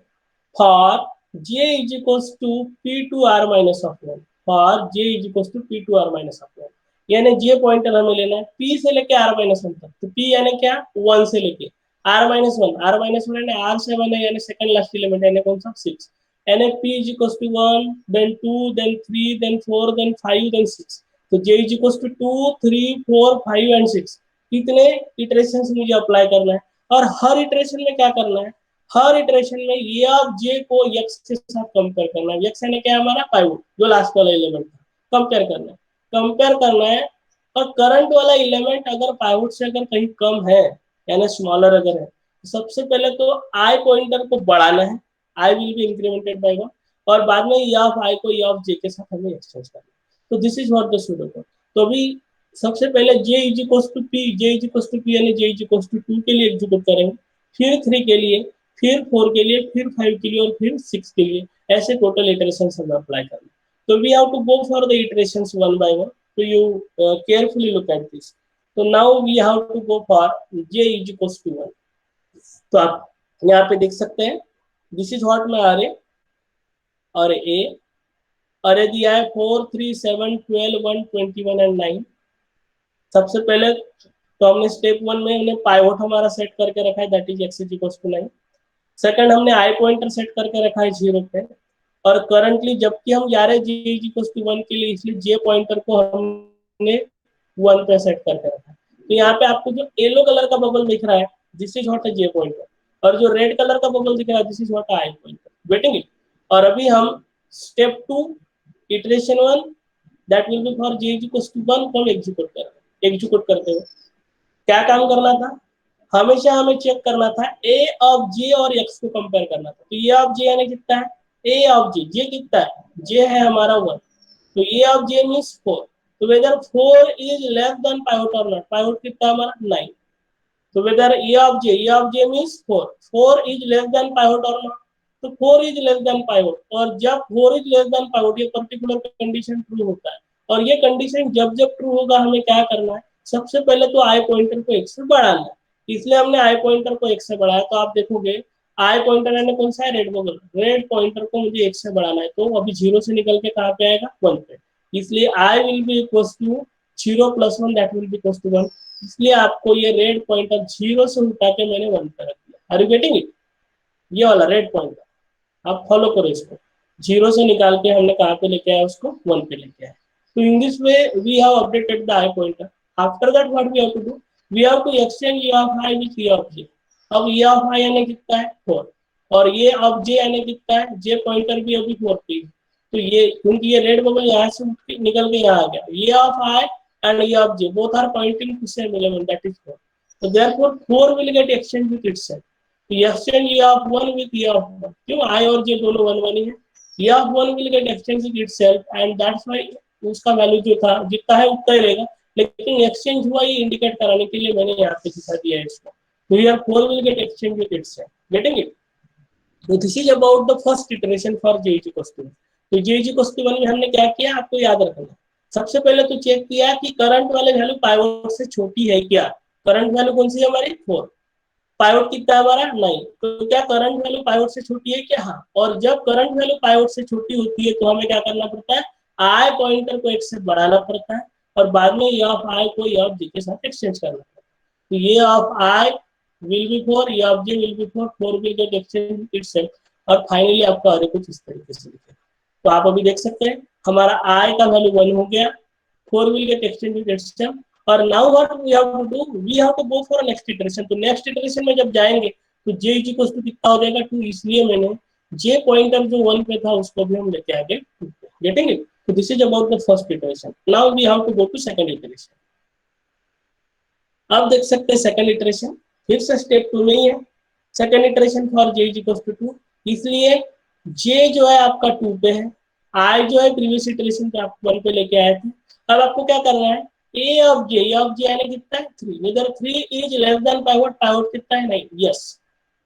for j is equal to p2r minus of 1, for j is equal to p2r minus of 1, यानी j पॉइंटर हमें लेना है p से लेके r माइनस 1 तक। तो p यानी क्या 1 से लेके r माइनस 1, r माइनस 1 यानी r7 है, यानी सेकंड लास्ट एलिमेंट यानी कौन सा 6, यानी p is equal to 1 then 2 then 3 then 4 then 5 then 6। तो j is equal to 2 3 4 5 and 6। कितने इटरेशंस मुझे अप्लाई करना है, और हर इटरेशन में क्या करना है, हर इटरेशन में ये ऑफ j को x के साथ कंपेयर करना है। x यानी क्या है हमारा पाइवट जो लास्ट वाला एलिमेंट था, कंपेयर करना है, कंपेयर करना है। और करंट वाला एलिमेंट अगर पाइवट से अगर कहीं कम है यानी स्मॉलर अगर है, तो सबसे पहले तो आई पॉइंटर को बढ़ाना है, i will be incremented by 1, और बाद में ई ऑफ आई को ई ऑफ जे के साथ हमें एक्सचेंज करना है। तो this is what the pseudo code. तो अभी सबसे पहले j is equal to p, j is equal to p यानी j इज इक्वल टू 2 के लिए एग्जीक्यूट करेंगे, फिर 3 के लिए, फिर 4 के लिए, फिर 5 के लिए और फिर 6 के लिए, ऐसे टोटल इटरेशंस हम अप्लाई करना। तो we have to go for the iterations one by one. तो you carefully look at this. तो now we have to go for j is equal to 1। तो आप यहाँ पे देख सकते हैं दिस इज व्हाट माय अरे, और ए अरे दिया है 4 3 7 12 1 21 एंड 9। सबसे पहले तो हमने स्टेप 1 में हमने पाइवट हमारा सेट करके रखा है that is x is equal to 9। Second हमने आई पॉइंटर सेट करके रखा है 0 पे, और करंटली जबकि हम जा रहे हैं j इज इक्वल टू 1 के लिए, इसलिए j पॉइंटर को हमने 1 पे सेट करके रखा है। तो यहाँ पे आपको जो येलो कलर का बबल दिख रहा है this is what j pointer, और जो रेड कलर का बबल दिख रहा है this is what i pointer. Getting it? और अभी हम step 2 iteration 1 that will be for j is equal to 1 को एग्जीक्यूट करते हैं। क्या काम करना था, हमेशा हमें चेक करना था ए ऑफ जे और एक्स को कंपेयर करना था। तो ए ऑफ जे यानी कितना है, ए ऑफ जे कितना है, जे है हमारा 1, तो ए ऑफ जे मीन्स 4। तो whether 4 is less than pivot or not, pivot कितना है हमारा 9। तो whether a of j means 4, 4 is less than pivot or not, तो 4 इज लेस देन पाइवट। और जब 4 इज लेस देन पाइवट ये particular condition true होता है। और ये कंडीशन जब जब ट्रू होगा हमें क्या करना है, सबसे पहले तो आई पॉइंटर को 1 से बढ़ाना है। इसलिए हमने आई पॉइंटर को 1 से बढ़ाया। तो आप देखोगे आई पॉइंटर यानी कौन सा है, रेड बबल, रेड पॉइंटर को मुझे 1 से बढ़ाना है। तो अभी 0 से निकल के कहाँ पे आएगा, 1 पे। इसलिए i will be equal to 0 plus 1 that will be equal to 1। इसलिए आपको ये रेड पॉइंटर 0 से उठा के मैंने 1 पे रख दिया। आर यू गेटिंग इट, ये वाला रेड पॉइंटर आप फॉलो करो इसको। 0 से निकाल के हमने कहाँ पे लेके आया, उसको 1 पे लेके आया। तो in this way we have updated the i pointer. After that what we have to do, we have to exchange e of i with e of j। अब e ऑफ i यानी कितना है, 4, और ये ऑफ j यानी कितना है, j pointer भी अभी 4 पे है। तो ये क्योंकि ये रेड बबल यहाँ से निकल के यहाँ आ गया, e of i and e of j both are pointing to same element, that is 4. So therefore 4 will get exchanged with itself. तो exchange e of 1 with e of 1, क्यों i और j दोनों 1 1 ही है। e of 1 will get exchanged with itself and that's why उसका value जो था जितना है उतना ही रहेगा, लेकिन एक्सचेंज हुआ ये इंडिकेट कराने के लिए मैंने यहाँ पे दिखा दिया है इसको। तो here 4 will get exchanged with itself, getting it? तो this is about the first iteration for j is equal to 1। तो जे इज इक्वल टू 1 में हमने क्या किया, आपको याद रखना। सबसे पहले तो चेक किया कि करंट वाले वैल्यू पाइवट से छोटी है क्या। करंट वैल्यू कौन सी है हमारी, 4, पाइवट कितना है हमारा 9। तो क्या करंट वैल्यू पाइवट से छोटी है क्या, हाँ। और जब करंट वैल्यू पाइवट से छोटी होती है तो हमें क्या करना पड़ता है, आई पॉइंटर को 1 से बढ़ाना पड़ता है और बाद में ये ऑफ आई को ये ऑफ जे के साथ एक्सचेंज करना पड़ता है। तो ये ऑफ आई will be 4, ये of J will be 4, 4 will get exchanged itself, और फाइनली आपका अरे कुछ इस तरीके से लिखेगा। तो आप अभी देख सकते हैं हमारा आई का वैल्यू 1 हो गया, 4 will get exchanged with itself, और now what we have to do, we have to go for next iteration. तो नेक्स्ट इटरेशन में जब जाएंगे तो जे इज इक्वल टू कितना हो जाएगा, 2। इसलिए मैंने जे पॉइंटर जो 1 पे था उसको भी हम लेके आ गए 2 पे, गेटिंग इट? तो this is about the first iteration. Now we have to go to second iteration. अब देख सकते हैं सेकंड इटरेशन फिर से स्टेप 2 में ही है। Second iteration for j is equal to 2, इसलिए जे जो है आपका 2 पे है, आई जो है प्रीवियस इटरेशन पे आप 1 पे लेके आए थे। अब आपको क्या करना है, ए ऑफ जे यानी कितना है 3, whether 3 is less than pivot, pivot कितना है 9, यस।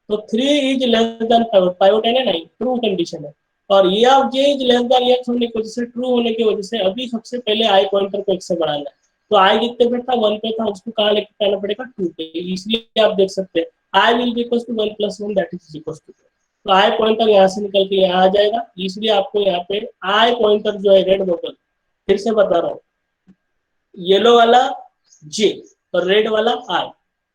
तो 3 is less than pivot, pivot है ना 9, ट्रू कंडीशन है। और a of j is less than x होने की वजह से, ट्रू होने की वजह से अभी सबसे पहले आई पॉइंटर को 1 से बढ़ाना है। तो आई कितने पे था, 1 पे था, उसको कहाँ लेके आना पड़ेगा 2 पे। इसलिए आप देख सकते हैं i will be equal to 1 plus 1 that is equal to 2। तो आई पॉइंटर यहाँ से निकल के यहाँ आ जाएगा। इसलिए आपको यहाँ पे आई पॉइंटर जो है रेड बबल, फिर से बता रहा हूँ, येलो वाला जे और रेड वाला आई।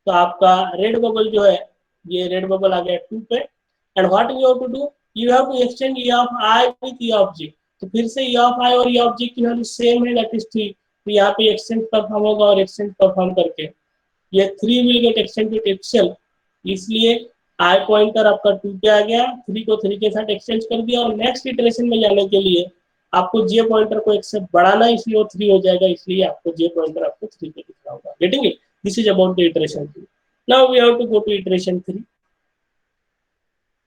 तो आपका रेड बबल जो है, ये रेड बबल आ गया 2 पे। And what you have to do, you have to exchange a of i with a of j. तो फिर से ई ऑफ आई और ई ऑफ जे की वैल्यू सेम है, दैट इज 3। तो यहाँ पे एक्सचेंज परफॉर्म होगा और एक्सचेंज परफॉर्म करके ये 3 will get exchange with itself. इसलिए आई पॉइंटर आपका 2 पे आ गया, 3 को 3 के साथ एक्सचेंज कर दिया। और नेक्स्ट इटरेशन में जाने के लिए आपको जे पॉइंटर को 1 से बढ़ाना, इसलिए वो 3 हो जाएगा। इसलिए आपको जे पॉइंटर आपको 3 पे दिखना होगा, getting it? This is about the iteration 2। Now we have to go to iteration 3।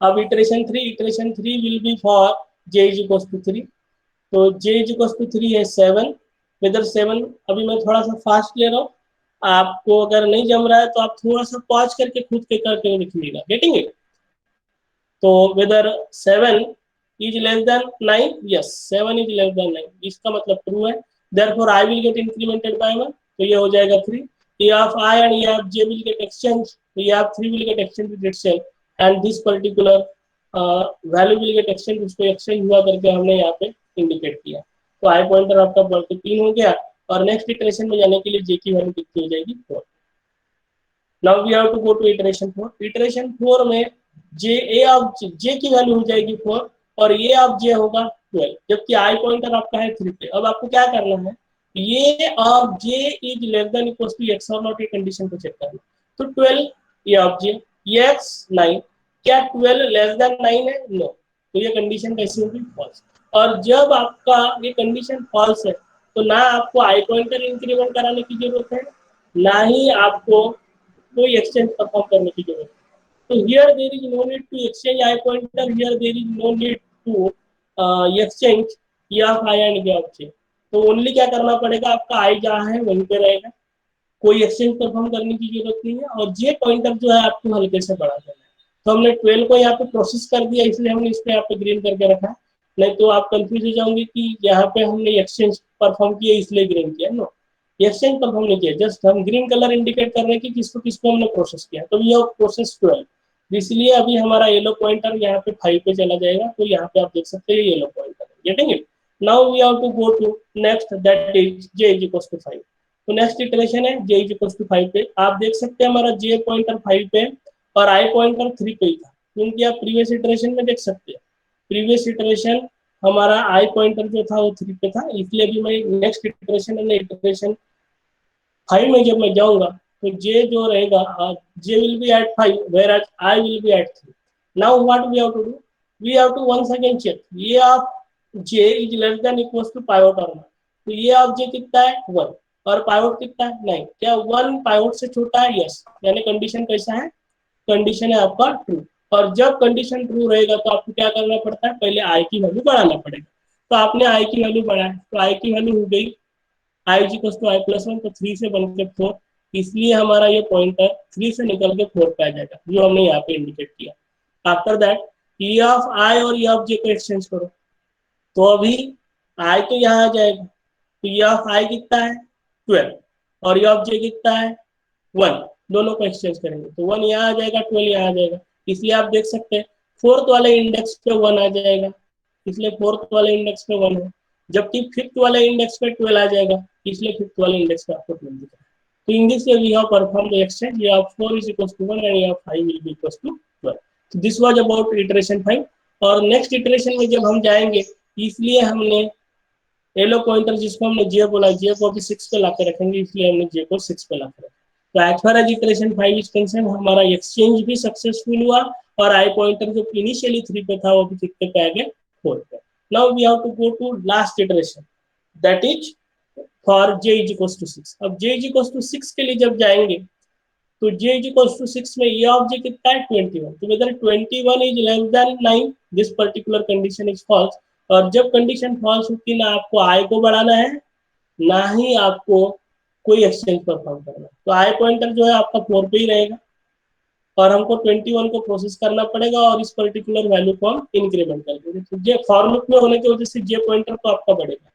अब iteration 3 will be for j is equal to 3। तो जे इज इक्वल टू 3 है 7, वेदर 7, अभी मैं थोड़ा सा फास्ट ले रहा हूँ, आपको अगर नहीं जम रहा है तो आप थोड़ा सा पॉज करके खुद के करके लिखिएगा, गेटिंग इट? तो whether 7 is less than 9, yes 7 is less than 9, इसका मतलब ट्रू है। Therefore i will get incremented by 1, तो ये हो जाएगा 3। A of i and a of j will get exchange, तो a of 3 will get exchange with itself and this particular value will get exchange, उसको exchange हुआ करके हमने यहाँ पे इंडिकेट किया। तो आई पॉइंटर आपका बढ़ के 3 हो गया और नेक्स्ट इटरेशन में जाने के लिए जे की वैल्यू कितनी हो जाएगी 4। Now we have to go to iteration 4। Iteration 4 में जे ए ऑफ जे की वैल्यू हो जाएगी 4 और ए ऑफ जे होगा 12, जबकि आई पॉइंटर आपका है 3 पे। अब आपको क्या करना है, e of j is less than equal to x or not, ये कंडीशन को चेक करना। तो 12 ए ऑफ जे, ये एक्स 9, क्या 12 लेस देन 9 है, नो। तो ये कंडीशन कैसी होगी, फॉल्स। और जब आपका ये कंडीशन फॉल्स है तो ना आपको आई पॉइंटर इंक्रीमेंट कराने की जरूरत है ना ही आपको कोई एक्सचेंज परफॉर्म करने की जरूरत है। So here there is no need to exchange I pointer. Here there is no need to exchange E of I and G of J. तो ओनली क्या करना पड़ेगा, आपका आई जहाँ है वहीं पे रहेगा, कोई एक्सचेंज परफॉर्म करने की जरूरत नहीं है। और जे पॉइंटर जो है आपको हल्के से बढ़ा देना है। तो हमने 12 को यहाँ पे प्रोसेस कर दिया, इसलिए हमने इस पे यहाँ पे ग्रीन करके रखा, नहीं तो आप कंफ्यूज हो जाओगे कि यहाँ पे हमने एक्सचेंज परफॉर्म किया इसलिए ग्रीन किया। नो, एक्सचेंज परफॉर्म नहीं किया, जस्ट हम ग्रीन कलर इंडिकेट कर रहे हैं कि किसको किसको हमने प्रोसेस किया। तो ये प्रोसेस 12, इसलिए अभी हमारा येलो पॉइंटर यहाँ पे 5 पे चला जाएगा। तो यहाँ पे आप देख सकते हैं yellow pointer, getting it. Now we have to go to next, that is j is equal to 5। तो नेक्स्ट इटरेशन है j इज इक्वल टू 5 पे। आप देख सकते हैं हमारा j पॉइंटर 5 पे और i पॉइंटर 3 पे ही था, क्योंकि आप प्रीवियस इटरेशन में देख सकते हैं, प्रीवियस इटरेशन हमारा i पॉइंटर जो था वो 3 पे था, इसलिए अभी मैं नेक्स्ट इटरेशन है इटरेशन 5 में जब मैं जाऊंगा तो j जो रहेगा, j will be at 5 whereas I will be at 3. Now what we have to do? We have to once again check ये of j is less than equals to pivot or not। तो ये of j कितना है 1 और pivot कितना है 9। क्या 1 pivot से छोटा है? यस, यानी कंडीशन कैसा है, कंडीशन है आपका ट्रू। और जब कंडीशन ट्रू रहेगा तो आपको क्या करना पड़ता है, पहले i की वैल्यू बढ़ाना पड़ेगा। तो आपने i की वैल्यू बढ़ाया, तो i की वैल्यू हो गई i equal to i plus 1, तो 3 से बन के 4, इसलिए हमारा ये पॉइंटर 3 से निकल के 4 पे आ जाएगा, जो हमने यहाँ पे इंडिकेट किया। After that e of i और e ऑफ j को एक्सचेंज करो, तो अभी i तो यहाँ आ जाएगा, तो e ऑफ i कितना है 12 और e ऑफ j कितना है 1, दोनों को एक्सचेंज करेंगे तो 1 यहाँ आ जाएगा, 12 यहाँ आ जाएगा। इसलिए आप देख सकते हैं फोर्थ वाले इंडेक्स पे 1 आ जाएगा, इसलिए फोर्थ वाले इंडेक्स पे 1 है, जबकि फिफ्थ वाले इंडेक्स पे 12 आ जाएगा, इसलिए फिफ्थ वाले इंडेक्स पे आपको 12 दिख रहा है। तो in this way we have performed the exchange, e of 4 is equals to 1 and e of 5 will be equals to 12. So this was about iteration 5। और नेक्स्ट इटरेशन में जब हम जाएंगे, इसलिए हमने येलो पॉइंटर जिसको हमने जे बोला, जे को अभी 6 पे लाके रखेंगे, इसलिए हमने जे को 6 पे लाके रखा। तो as far as iteration 5 is concern, हमारा एक्सचेंज भी सक्सेसफुल हुआ और आई पॉइंटर जो इनिशियली 3 पे था वो भी कितने पे आ गया 4 पे। Now we have to go to last iteration, that is for j is equal to 6। अब j इज इक्वल टू 6 के लिए जब जाएंगे तो j इज इक्वल टू 6 में e ऑफ j कितना है 21। तो whether 21 is less than 9, this particular condition is false. और जब कंडीशन फॉल्स होती ना आपको i को बढ़ाना है, ना ही आपको कोई एक्सचेंज परफॉर्म करना है। तो आई पॉइंटर जो है आपका 4 पे ही रहेगा और हमको 21 को प्रोसेस करना पड़ेगा और इस पर्टिकुलर वैल्यू को हम इंक्रीमेंट कर देंगे। तो जे फॉर लूप में होने की वजह से जे पॉइंटर तो आपका बढ़ेगा,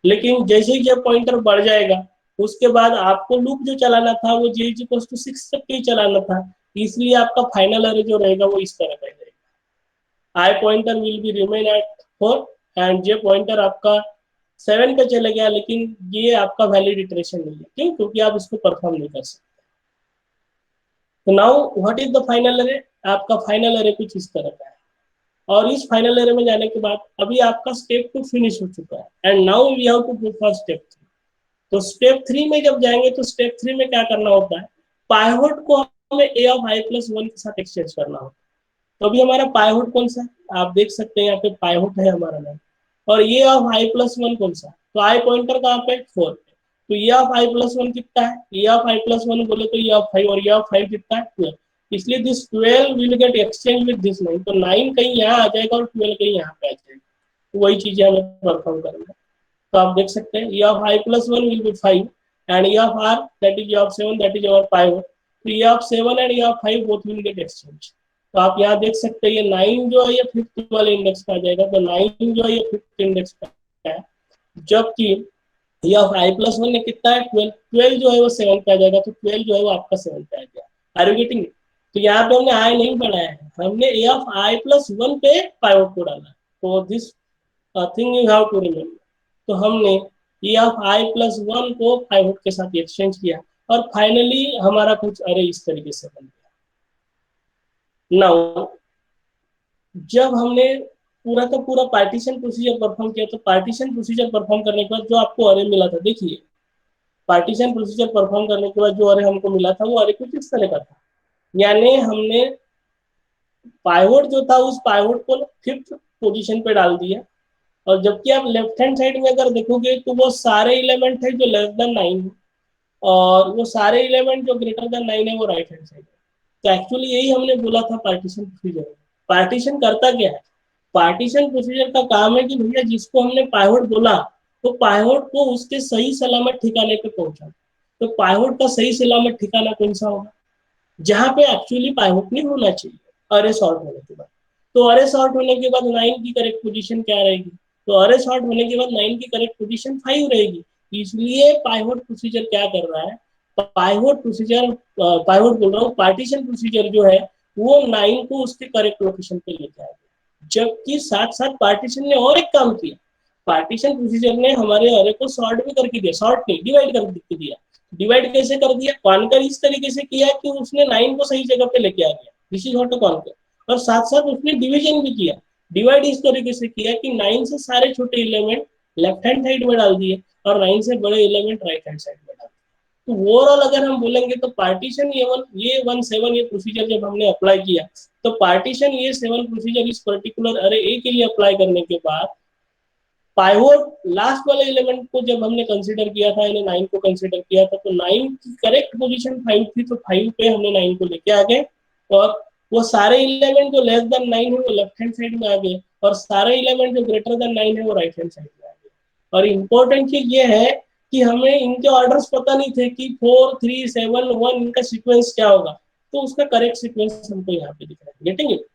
लेकिन जैसे ही जे पॉइंटर बढ़ जाएगा उसके बाद आपको लूप जो चलाना था वो जे इज इक्वल टू 6 तक ही चलाना था, इसलिए आपका फाइनल अरे जो रहेगा वो इस तरह का रहेगा। I pointer will be remain at 4 एंड जे पॉइंटर आपका 7 पे चले गया, लेकिन ये आपका वैलिड इटरेशन नहीं है, क्यों? क्योंकि आप इसको परफॉर्म नहीं कर सकते। तो now what is the final अरे, आपका फाइनल अरे कुछ इस तरह का है। और इस फाइनल अरे में जाने के बाद अभी आपका स्टेप 2 फिनिश हो चुका है and now we have to go for step 3। तो स्टेप 3 में जब जाएंगे तो स्टेप 3 में क्या करना होता है, पाइवट को हमें ए ऑफ आई प्लस 1 के साथ एक्सचेंज करना होता है। तो अभी हमारा पाइवट कौन सा है, आप देख सकते हैं यहाँ पे पाइवट है हमारा नाम, और ये ऑफ आई प्लस 1 कौन सा, तो आई पॉइंटर कहाँ पे 4 पे। तो ये ऑफ आई प्लस 1 कितना है, ये ऑफ आई प्लस 1 बोले तो ये ऑफ 5 और ये ऑफ 5 कितना है 12, इसलिए this 12 will get exchange with this 9। तो 9 कहीं यहाँ आ जाएगा और 12 कहीं यहाँ पे आ जाएगा, तो वही चीजें हमें परफॉर्म करना है। तो आप देख सकते हैं e of i plus 1 will be 5 and e of r that is e of 7 that is our pivot। तो e of 7 and e of 5 both will get exchange। तो आप यहाँ देख सकते हैं ये 9 जो है ये फिफ्थ वाले इंडेक्स पे आ जाएगा, तो 9 जो है ये फिफ्थ इंडेक्स पे है, जबकि e of i plus 1 ने कितना है 12, 12 जो है वो 7 पे आ जाएगा, तो 12 जो है वो आपका 7 पे आ गया। Are you getting? तो यहाँ पे हमने i नहीं बढ़ाया है, हमने e of i plus 1 पे पाइवट को डाला। तो this thing you have to remember. तो हमने e ऑफ i प्लस 1 को पाइवट के साथ एक्सचेंज किया और फाइनली हमारा कुछ अरे इस तरीके से बन गया। नाउ जब हमने पूरा का पूरा पार्टीशन प्रोसीजर परफॉर्म किया, तो पार्टीशन प्रोसीजर परफॉर्म करने के बाद जो आपको अरे मिला था, देखिए पार्टीशन प्रोसीजर परफॉर्म करने के बाद जो अरे हमको मिला था वो अरे कुछ इस तरह का था, यानी हमने पाइवट जो था उस पाइवट को फिफ्थ पोजीशन पे डाल दिया, और जबकि आप लेफ्ट हैंड साइड में अगर देखोगे तो वो सारे एलिमेंट है जो लेस देन 9 है, और वो सारे एलिमेंट जो ग्रेटर देन 9 है वो राइट हैंड साइड है। तो एक्चुअली यही हमने बोला था पार्टीशन प्रोसीजर। पार्टीशन करता क्या है? पार्टीशन प्रोसीजर का काम है कि भैया जिसको हमने पाइवट बोला, तो पाइवट को उसके सही सलामत ठिकाने पे पहुंचा। तो पाइवट का सही सलामत ठिकाना कौन सा होगा? जहां पे एक्चुअली पाइवट नहीं होना चाहिए अरे सॉर्ट होने के बाद। तो अरे सॉर्ट होने के बाद 9 की करेक्ट पोजीशन क्या रहेगी? तो अरे सॉर्ट होने के बाद 9 की करेक्ट पोजीशन 5 रहेगी। इसलिए पाइवट प्रोसीजर क्या कर रहा है? पाइवट प्रोसीजर, पाइवट बोल रहा हूँ, पार्टीशन प्रोसीजर जो है वो 9 को उसके करेक्ट लोकेशन पे लेके आएगा। जबकि साथ साथ पार्टीशन ने और एक काम किया। पार्टीशन प्रोसीजर ने हमारे अरे को सॉर्ट भी करके दिया, सॉर्ट नहीं डिवाइड करके दिया। डिवाइड कैसे कर दिया? कॉन्कर इस तरीके से किया कि उसने 9 को सही जगह पे लेके आ गया, this is what a conquer. और साथ साथ उसने डिवीजन भी किया। डिवाइड इस तरीके से किया कि 9 से सारे छोटे एलिमेंट लेफ्ट हैंड साइड में डाल दिए और 9 से बड़े एलिमेंट राइट हैंड साइड में डाल दिए। तो ओवरऑल अगर हम बोलेंगे तो पार्टीशन ये 1 7 ये प्रोसीजर जब हमने अप्लाई किया, तो पार्टीशन ये 7 प्रोसीजर इस पर्टिकुलर अरे ए के लिए अप्लाई करने के बाद पाइवोट लास्ट वाले एलिमेंट को जब हमने कंसीडर किया था, यानी 9 को कंसीडर किया था, तो 9 की करेक्ट पोजीशन 5 थी, तो 5 पे हमने 9 को लेके आ गए। और वो सारे एलिमेंट जो लेस देन 9 है वो लेफ्ट हैंड साइड में आ गए, और सारे एलिमेंट जो ग्रेटर देन 9 है वो राइट हैंड साइड में आ गए। और इम्पोर्टेंट चीज ये है कि हमें इनके ऑर्डर्स पता नहीं थे कि 4 3 7 1 इनका सीक्वेंस क्या होगा। तो उसका करेक्ट सीक्वेंस हमको यहाँ पे दिख रहा है, गेटिंग इट?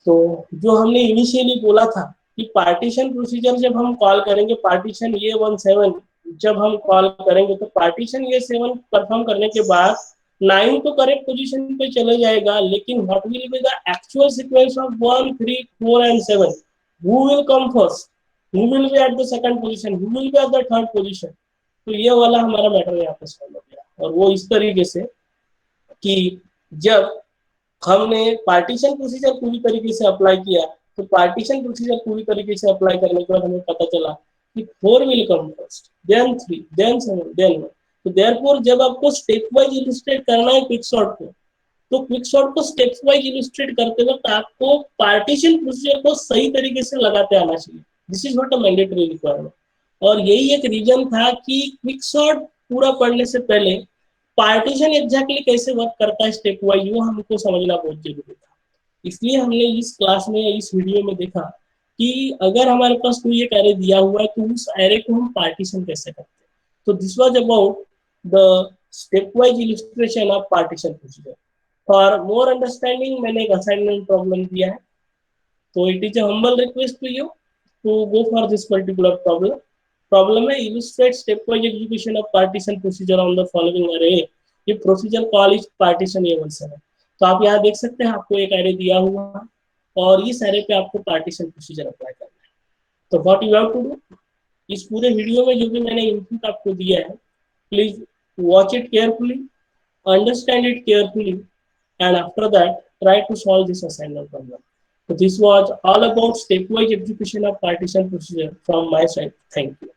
तो जो हमने इनिशियली बोला था कि पार्टीशन प्रोसीजर जब हम कॉल करेंगे, पार्टीशन ये 1 7 जब हम कॉल करेंगे, तो पार्टीशन ये 7 परफॉर्म करने के बाद 9 तो करेक्ट पोजीशन पे चले जाएगा, लेकिन what will be the actual sequence of 1 3 4 and 7? Who will come first? Who will be at the second position? Who will be at the third position? तो ये वाला हमारा मैटर यहाँ पे सॉल्व हो गया। और वो इस तरीके से कि जब हमने पार्टीशन प्रोसीजर पूरी तरीके से अप्लाई किया, तो पार्टीशन प्रोसीजर पूरी तरीके से अप्लाई करने के बाद हमें पता चला कि 4 will come first, then 3, then 7, then 1। तो देयरफॉर जब आपको स्टेप वाइज इलस्ट्रेट करना है क्विकसॉर्ट को, तो क्विकसॉर्ट को स्टेप वाइज इलस्ट्रेट करते वक्त आपको पार्टीशन प्रोसीजर को सही तरीके से लगाते आना चाहिए। This is not a mandatory requirement. और यही एक रीजन था कि क्विकसॉर्ट पूरा पढ़ने से पहले पार्टीशन एग्जैक्टली कैसे वर्क करता है स्टेप वाइज, वो हमको समझना बहुत जरूरी था। इसलिए हमने इस क्लास में, इस वीडियो में देखा कि अगर हमारे पास कोई एक एरे दिया हुआ है तो उस एरे को हम पार्टीशन कैसे करते हैं। तो this was about the step wise illustration of partition procedure. For more understanding मैंने एक असाइनमेंट प्रॉब्लम दिया है, तो it is a humble request to you to go for this particular problem. Problem है illustrate stepwise execution of partition procedure on the following array। ये procedure call is partition A17। तो आप यहाँ देख सकते हैं आपको एक एरे दिया हुआ है और इस एरे पे आपको पार्टीशन प्रोसीजर अप्लाई करना है। तो what you have to do, इस पूरे वीडियो में जो भी मैंने इनपुट आपको दिया है, please watch it carefully, understand it carefully, and after that try to solve this assignment problem. So this was all about stepwise execution of partition procedure from my side. Thank you.